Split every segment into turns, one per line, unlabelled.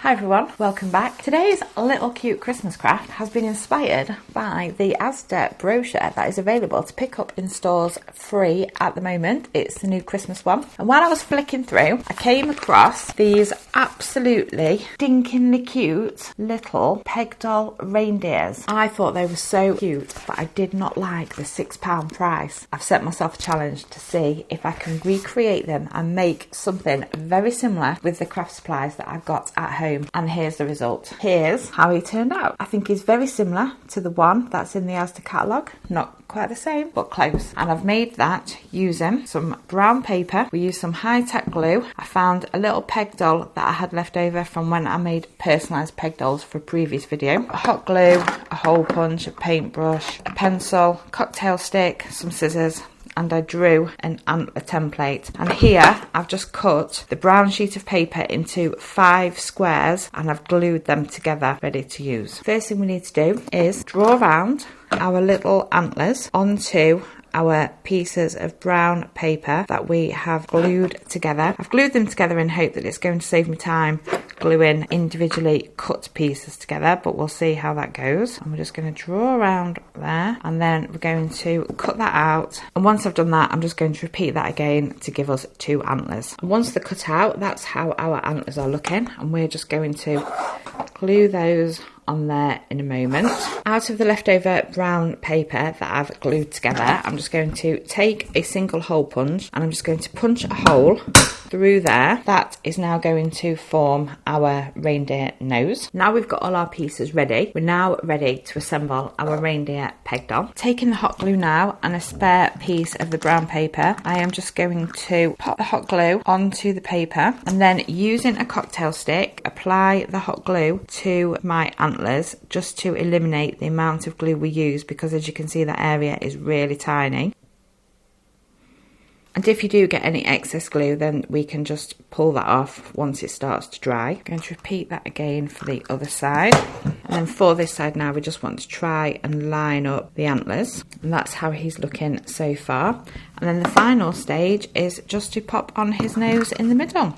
Hi everyone, welcome back. Today's little cute Christmas craft has been inspired by the Asda brochure that is available to pick up in stores free at the moment. It's the new Christmas one. And while I was flicking through, I came across these absolutely stinkingly cute little peg doll reindeers. I thought they were so cute, but I did not like the £6 price. I've set myself a challenge to see if I can recreate them and make something very similar with the craft supplies that I've got at home. And here's the result. Here's how he turned out. I think he's very similar to the one that's in the Asda catalogue. Not quite the same, but close. And I've made that using some brown paper. We used some high-tech glue. I found a little peg doll that I had left over from when I made personalised peg dolls for a previous video. A hot glue, a hole punch, a paintbrush, a pencil, cocktail stick, some scissors, and I drew an antler template. And here I've just cut the brown sheet of paper into 5 squares and I've glued them together ready to use. First thing we need to do is draw around our little antlers onto our pieces of brown paper that we have glued together. I've glued them together in hope that it's going to save me time gluing individually cut pieces together, but we'll see how that goes. And we're just going to draw around there and then we're going to cut that out. And once I've done that, I'm just going to repeat that again to give us 2 antlers. And once they're cut out, that's how our antlers are looking. And we're just going to glue those on there in a moment. Out of the leftover brown paper that I've glued together, I'm just going to take a single hole punch and I'm just going to punch a hole through there. That is now going to form our reindeer nose. Now we've got all our pieces ready, we're now ready to assemble our reindeer peg doll. Taking the hot glue now and a spare piece of the brown paper, I am just going to pop the hot glue onto the paper and then using a cocktail stick, apply the hot glue to my antlers just to eliminate the amount of glue we use, because as you can see that area is really tiny. And if you do get any excess glue, then we can just pull that off once it starts to dry. I'm going to repeat that again for the other side. And then for this side now, we just want to try and line up the antlers. And that's how he's looking so far. And then the final stage is just to pop on his nose in the middle.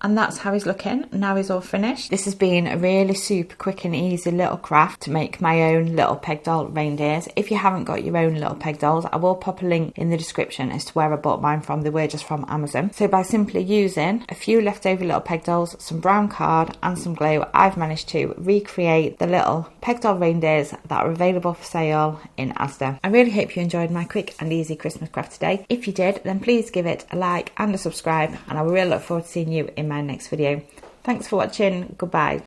And that's how he's looking. Now he's all finished. This has been a really super quick and easy little craft to make my own little peg doll reindeers. If you haven't got your own little peg dolls, I will pop a link in the description as to where I bought mine from. They were just from Amazon. So by simply using a few leftover little peg dolls, some brown card and some glue, I've managed to recreate the little peg doll reindeers that are available for sale in Asda. I really hope you enjoyed my quick and easy Christmas craft today. If you did, then please give it a like and a subscribe, and I will really look forward to seeing you in my next video. Thanks for watching. Goodbye.